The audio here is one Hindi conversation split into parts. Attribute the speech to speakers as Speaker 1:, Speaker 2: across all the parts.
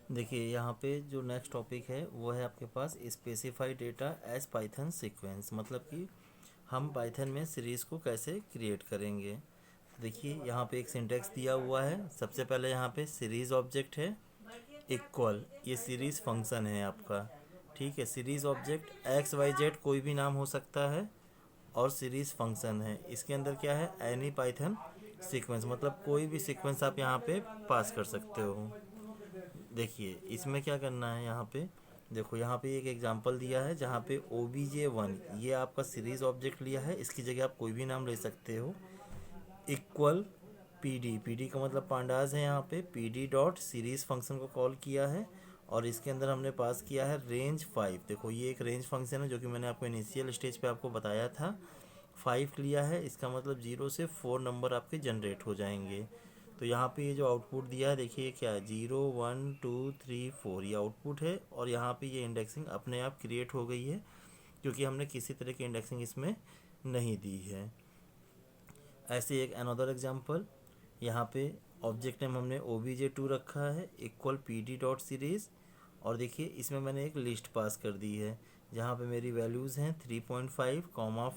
Speaker 1: देखिए यहाँ पे जो नेक्स्ट टॉपिक है वो है आपके पास specify data as Python sequence, मतलब कि हम पाइथन में सीरीज़ को कैसे क्रिएट करेंगे। देखिए यहाँ पे एक सिंटेक्स दिया हुआ है। सबसे पहले यहाँ पे सीरीज़ ऑब्जेक्ट है इक्वल, ये सीरीज़ फंक्शन है आपका। ठीक है, series object X Y Z कोई भी नाम हो सकता है और सीरीज़ फंक्शन है। इसके अंदर क्या है, एनी पाइथन सीक्वेंस, मतलब कोई भी सीक्वेंस आप यहाँ पे पास कर सकते हो। देखिए इसमें क्या करना है, यहाँ पे देखो यहाँ पे एक एग्जांपल दिया है जहाँ पे obj1 ये आपका सीरीज ऑब्जेक्ट लिया है, इसकी जगह आप कोई भी नाम ले सकते हो। इक्वल पीडी का मतलब पांडास है, यहाँ पे पीडी डॉट सीरीज फंक्शन को कॉल किया है और इसके अंदर हमने पास किया है रेंज 5। देखो ये एक रेंज फंक्शन है जो कि मैंने आपको इनिशियल स्टेज पे आपको बताया था। 5 लिया है, इसका मतलब 0 से 4 नंबर आपके जनरेट हो जाएंगे। तो यहाँ पे ये जो आउटपुट दिया है देखिए क्या है, 0 1 2 3 4 ये आउटपुट है और यहाँ पे ये इंडेक्सिंग अपने आप क्रिएट हो गई है क्योंकि हमने किसी तरह की इंडेक्सिंग इसमें नहीं दी है। ऐसे एक अनदर एग्जांपल, यहाँ पे ऑब्जेक्ट नेम हमने obj2 रखा है इक्वल pd डॉट सीरीज़ और देखिए इसमें मैंने एक लिस्ट पास कर दी है जहाँ पे मेरी वैल्यूज़ हैं 3.5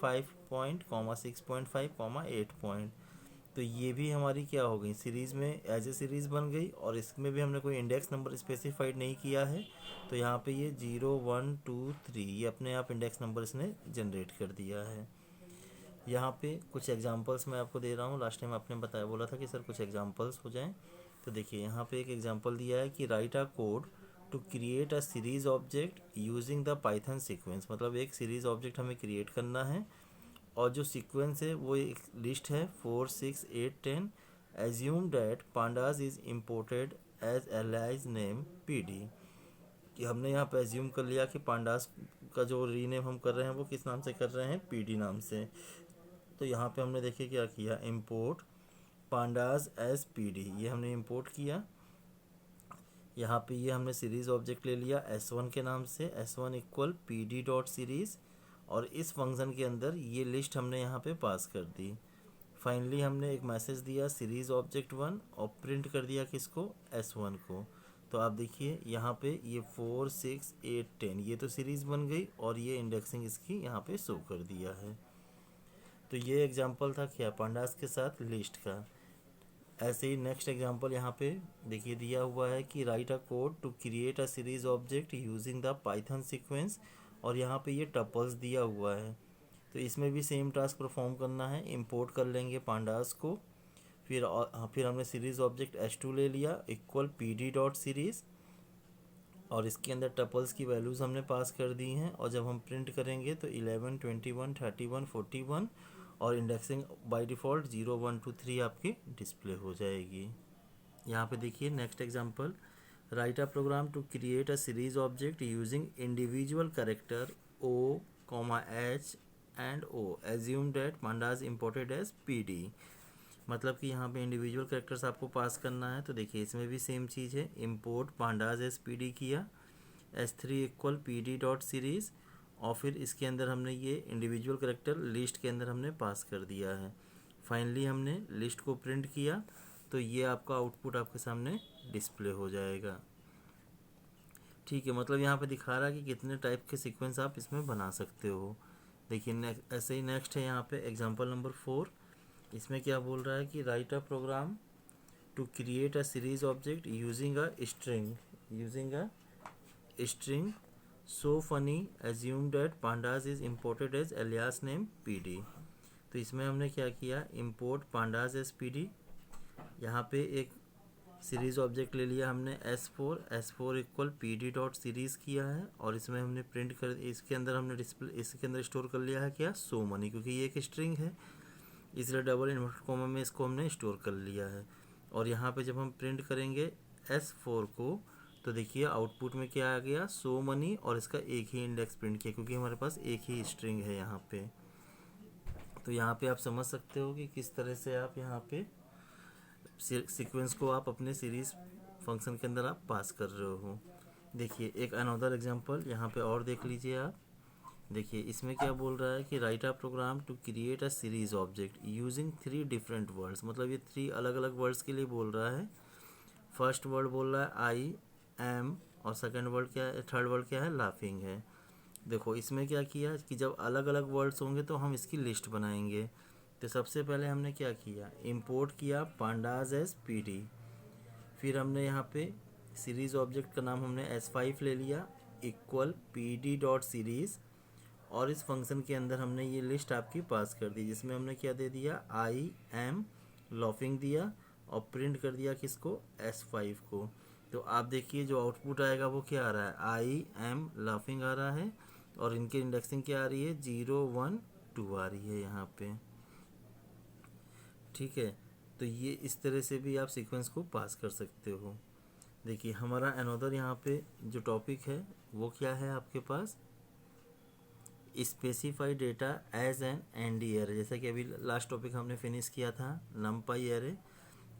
Speaker 1: 5 पॉइंट 6.5 8 पॉइंट। तो ये भी हमारी क्या हो गई, सीरीज़ में एज ए सीरीज़ बन गई और इसमें भी हमने कोई इंडेक्स नंबर स्पेसिफाइड नहीं किया है। तो यहाँ पे ये 0 1 2 3 ये अपने आप इंडेक्स नंबर इसने जनरेट कर दिया है। यहाँ पे कुछ एग्जांपल्स मैं आपको दे रहा हूँ। लास्ट टाइम आपने बताया बोला था कि सर कुछ एग्जांपल्स हो जाएं, तो देखिए यहाँ पे एक एग्जांपल दिया है कि write a code to create a series object using the Python sequence, मतलब एक सीरीज ऑब्जेक्ट हमें क्रिएट करना है और जो सीक्वेंस है वो एक लिस्ट है 4 6 8 10। Assume that pandas is imported as alias name pd, कि हमने यहाँ पे एज्यूम कर लिया कि पांडास का जो रीनेम हम कर रहे हैं वो किस नाम से कर रहे हैं, पीडी नाम से। तो यहाँ पे हमने देखिए क्या किया, इम्पोर्ट पांडाज एज पीडी, ये हमने इम्पोर्ट किया। यहाँ पे ये हमने सीरीज ऑब्जेक्ट ले लिया s1 के नाम से, s1 equal PD dot series और इस फंक्शन के अंदर ये लिस्ट हमने यहाँ पे पास कर दी। फाइनली हमने एक मैसेज दिया सीरीज ऑब्जेक्ट 1 और प्रिंट कर दिया किसको, s1 को। तो आप देखिए यहाँ पे ये 4 6 8 10 ये तो सीरीज बन गई और ये इंडेक्सिंग इसकी यहाँ पे शो कर दिया है। तो ये एग्जांपल था क्या, पांडास के साथ लिस्ट का। ऐसे ही नेक्स्ट एग्जांपल यहाँ पे देखिए दिया हुआ है कि write a code to create a series object using the Python sequence और यहाँ पे ये टपल्स दिया हुआ है। तो इसमें भी सेम टास्क परफॉर्म करना है, इंपोर्ट कर लेंगे पांडास को। फिर हमने सीरीज ऑब्जेक्ट s2 ले लिया इक्वल pd डॉट सीरीज और इसके अंदर टपल्स की वैल्यूज़ हमने पास कर दी हैं और जब हम प्रिंट करेंगे तो 11 21 31 41 और इंडेक्सिंग बाय डिफ़ॉल्ट 0 1 2 3 आपकी डिस्प्ले हो जाएगी। यहाँ पे देखिए next example, write a program to create a series object using individual character o, h and o, assume that pandas imported as pd, मतलब कि यहाँ पे इंडिविजुअल कैरेक्टर्स आपको पास करना है। तो देखिए इसमें भी सेम चीज़ है, इम्पोर्ट पांडाज एस पी किया, s3 equal P dot series और फिर इसके अंदर हमने ये इंडिविजुअल कैरेक्टर लिस्ट के अंदर हमने पास कर दिया है। फाइनली हमने लिस्ट को प्रिंट किया तो ये आपका आउटपुट आपके सामने डिस्प्ले हो जाएगा। ठीक है, मतलब यहाँ पे दिखा रहा है कि कितने टाइप के सीक्वेंस आप इसमें बना सकते हो। देखिए ऐसे ही नेक्स्ट है यहाँ पे एग्जांपल नंबर 4। इसमें क्या बोल रहा है कि write a program to create a series object using a string so funny assume that pandas is imported as alias name pd. तो इसमें हमने क्या किया, इम्पोर्ट पांडास एज पीडी, यहाँ पे एक सीरीज ऑब्जेक्ट ले लिया हमने s4 equal PD dot series किया है और इसमें हमने प्रिंट कर, इसके अंदर हमने डिस्प्ले इसके अंदर स्टोर कर लिया है क्या, सो मनी, क्योंकि ये एक स्ट्रिंग है इसलिए डबल इन्वर्टेड कॉमा में इसको हमने स्टोर कर लिया है। और यहाँ पे जब हम प्रिंट करेंगे s4 को तो देखिए आउटपुट में क्या आ गया, सो मनी, और इसका एक ही इंडेक्स प्रिंट किया क्योंकि हमारे पास एक ही स्ट्रिंग है यहाँ पे। तो यहाँ पे आप समझ सकते हो कि किस तरह से आप यहाँ पे सीक्वेंस को आप अपने सीरीज फंक्शन के अंदर आप पास कर रहे हो। देखिए एक अनदर एग्जांपल यहाँ पे और देख लीजिए आप। देखिए इसमें क्या बोल रहा है कि write a program to create a series object using 3 different words, मतलब ये 3 अलग अलग वर्ड्स के लिए बोल रहा है। फर्स्ट वर्ड बोल रहा है आई एम, और सेकंड वर्ड क्या है, थर्ड वर्ड क्या है, लाफिंग है। देखो इसमें क्या किया कि जब अलग अलग वर्ड्स होंगे तो हम इसकी लिस्ट बनाएंगे। तो सबसे पहले हमने क्या किया, इंपोर्ट किया पांडाज एज पीडी। फिर हमने यहाँ पे सीरीज ऑब्जेक्ट का नाम हमने S5 ले लिया, इक्वल पी डॉट सीरीज़, और इस फंक्शन के अंदर हमने ये लिस्ट आपकी पास कर दी, जिसमें हमने क्या दे दिया, आई एम लॉफिंग दिया, और प्रिंट कर दिया किसको, S5 को। तो आप देखिए जो आउटपुट आएगा वो क्या आ रहा है, आई एम लाफिंग आ रहा है, और इनकी इंडेक्सिंग क्या आ रही है, 0 1 2 आ रही है यहाँ पे। ठीक है, तो ये इस तरह से भी आप सीक्वेंस को पास कर सकते हो। देखिए हमारा अनदर यहाँ पे जो टॉपिक है वो क्या है आपके पास, specify data as an ND array. जैसा कि अभी लास्ट टॉपिक हमने फिनिश किया था नमपाई एरे,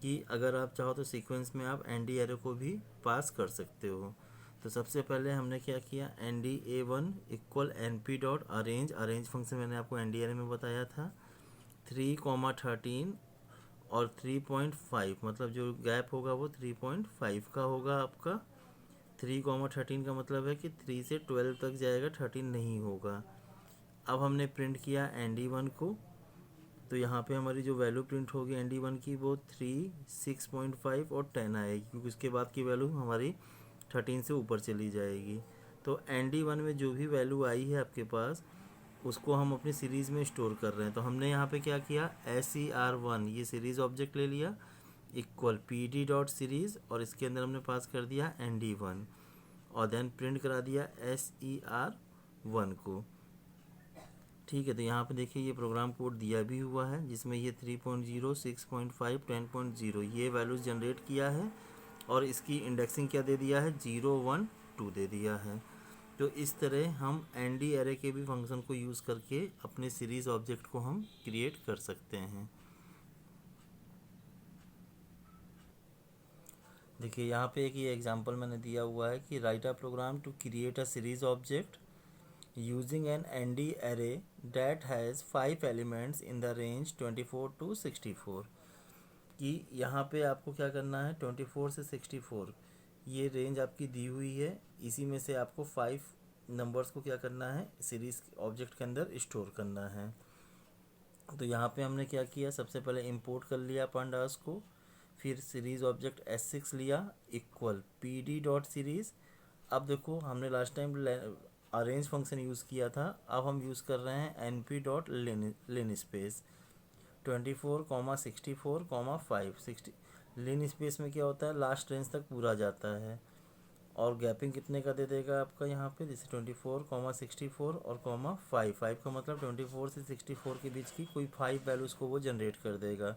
Speaker 1: कि अगर आप चाहो तो सीक्वेंस में आप एनडी एरे को भी पास कर सकते हो। तो सबसे पहले हमने क्या किया, ND A1 equal NP dot arrange, arrange function मैंने आपको एनडी एरे में बताया था, 3,13 और 3.5, मतलब जो गैप होगा वो 3.5 का होगा आपका। 3,13 का मतलब है कि 3 से 12 तक जाएगा, 13 नहीं होगा। अब हमने प्रिंट किया ND1 को, तो यहाँ पे हमारी जो वैल्यू प्रिंट होगी ND1 की वो 3, 6.5 और 10 आएगी, क्योंकि उसके बाद की वैल्यू हमारी 13 से ऊपर चली जाएगी। तो ND1 में जो भी वैल्यू आई है आपके पास, उसको हम अपनी सीरीज़ में स्टोर कर रहे हैं। तो हमने यहाँ पे क्या किया, SER1 ये सीरीज़ ऑब्जेक्ट ले लिया, इक्वल PD डॉट सीरीज़, और इसके अंदर हमने पास कर दिया ND1, और देन प्रिंट करा दिया SER1 को। ठीक है, तो यहाँ पे देखिए ये प्रोग्राम कोड दिया भी हुआ है, जिसमें ये 3.0, 6.5, 10.0 ये वैल्यूज़ जनरेट किया है, और इसकी इंडेक्सिंग क्या दे दिया है, 0 1 2 दे दिया है। तो इस तरह हम एनडी एरे के भी फंक्शन को यूज़ करके अपने सीरीज़ ऑब्जेक्ट को हम क्रिएट कर सकते हैं। देखिए यहाँ पे एक ये एग्जांपल मैंने दिया हुआ है कि write a program to create a series object using an ND array that has 5 elements in the range 24 to 64। कि यहाँ पे आपको क्या करना है, 24 से 64 ये रेंज आपकी दी हुई है, इसी में से आपको 5 नंबर्स को क्या करना है, सीरीज ऑब्जेक्ट के अंदर स्टोर करना है। तो यहाँ पे हमने क्या किया, सबसे पहले इंपोर्ट कर लिया पांडास को, फिर सीरीज ऑब्जेक्ट S6 लिया, इक्वल PD डॉट सीरीज़। अब देखो हमने last time arrange function use किया था, अब हम यूज़ कर रहे हैं NP डॉट लिन स्पेस 24, 64, 5 60। लिन स्पेस में क्या होता है, लास्ट रेंज तक पूरा जाता है, और गैपिंग कितने का दे देगा आपका यहाँ पे, जैसे 24, 64 और 5, 5 का मतलब 24 से 64 के बीच की कोई 5 वैल्यूज़ को वो जनरेट कर देगा।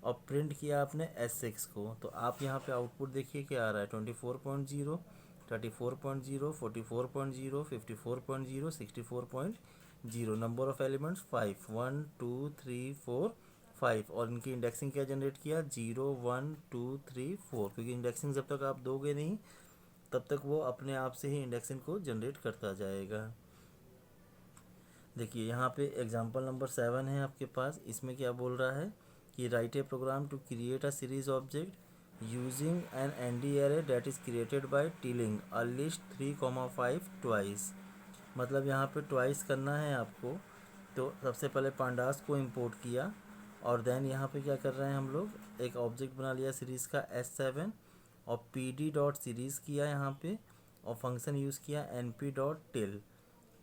Speaker 1: और प्रिंट किया आपने S6 को, तो आप यहाँ पे आउटपुट देखिए क्या आ रहा है, 24.0, 34.0, 44.0, 54.0, 64.0, नंबर ऑफ एलिमेंट्स 5, 1 2 3 4 5, और इनकी इंडेक्सिंग क्या जनरेट किया, 0 1 2 3 4, क्योंकि इंडेक्सिंग जब तक आप दोगे नहीं तब तक वो अपने आप से ही इंडेक्सिंग को जनरेट करता जाएगा। देखिए यहाँ पे एग्जांपल नंबर 7 है आपके पास, इसमें क्या बोल रहा है कि write a program to create a series object using an ND array that is created by tiling a list 3, 5 twice. मतलब यहाँ पे ट्वाइस करना है आपको। तो सबसे पहले पांडास को इंपोर्ट किया, और देन यहाँ पे क्या कर रहे हैं हम लोग, एक ऑब्जेक्ट बना लिया सीरीज़ का S7, और PD डॉट सीरीज़ किया यहाँ पे, और फंक्शन यूज़ किया NP डॉट टिल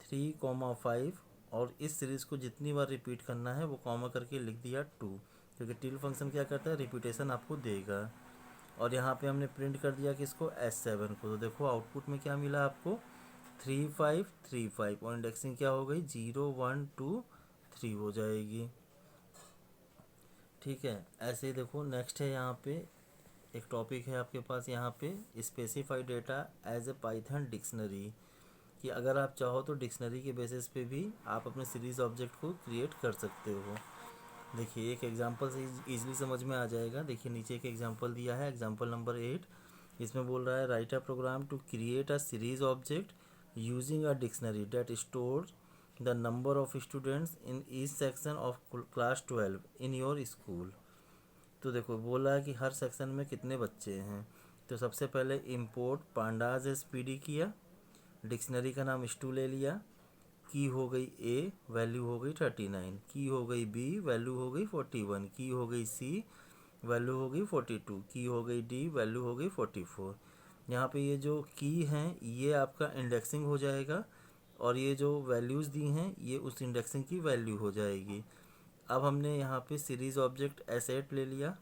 Speaker 1: 3, 5, और इस सीरीज़ को जितनी बार रिपीट करना है वो कॉमा करके लिख दिया 2, क्योंकि टिल फंक्शन क्या करता है, रिपीटेशन आपको देगा। और यहाँ पे हमने प्रिंट कर दिया किसको, S7 को। तो देखो आउटपुट में क्या मिला आपको, 3 5 3 5, और इंडेक्सिंग क्या हो गई, 0 1 2 3 हो जाएगी। ठीक है, ऐसे ही देखो नेक्स्ट है यहाँ पे एक टॉपिक है आपके पास यहाँ पे, specify data as a Python dictionary. कि अगर आप चाहो तो डिक्शनरी के बेसिस पे भी आप अपने सीरीज ऑब्जेक्ट को क्रिएट कर सकते हो। देखिए एक एग्जांपल से इजीली समझ में आ जाएगा। देखिए नीचे एक एग्जांपल दिया है, एग्जांपल नंबर 8। इसमें बोल रहा है write a program to create a series object using a dictionary that store the number of students in each section of class 12 in your school. तो देखो बोला है कि हर सेक्शन में कितने बच्चे हैं, तो सबसे पहले import pandas S P D किया, डिक्शनरी का नाम स्टू ले लिया, की हो गई ए, वैल्यू हो गई 39, की हो गई बी, वैल्यू हो गई 41, की हो गई सी, वैल्यू हो गई 42, की हो गई डी, वैल्यू हो गई 44। यहाँ पे ये जो की हैं ये आपका इंडेक्सिंग हो जाएगा और ये जो वैल्यूज़ दी हैं ये उस इंडेक्सिंग की वैल्यू हो जाएगी। अब हमने यहाँ पे सीरीज़ ऑब्जेक्ट एसेट ले लिया,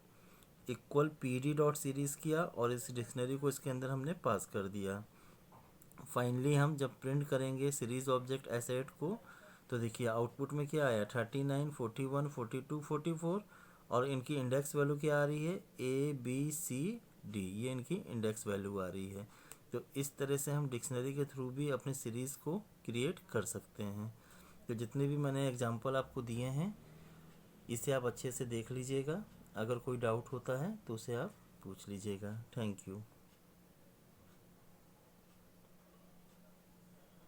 Speaker 1: equal P D dot series किया और इस डिक्शनरी को इसके अंदर हमने पास कर दिया। फाइनली हम जब प्रिंट करेंगे सीरीज़ ऑब्जेक्ट एसेट को तो देखिए आउटपुट में क्या आया 39, 41, 42, 44 और इनकी इंडेक्स वैल्यू क्या आ रही है ए बी सी डी, ये इनकी इंडेक्स वैल्यू आ रही है। तो इस तरह से हम डिक्शनरी के थ्रू भी अपने सीरीज़ को क्रिएट कर सकते हैं। तो जितने भी मैंने एग्जांपल आपको दिए हैं इसे आप अच्छे से देख लीजिएगा, अगर कोई डाउट होता है तो उसे आप पूछ लीजिएगा। Thank you.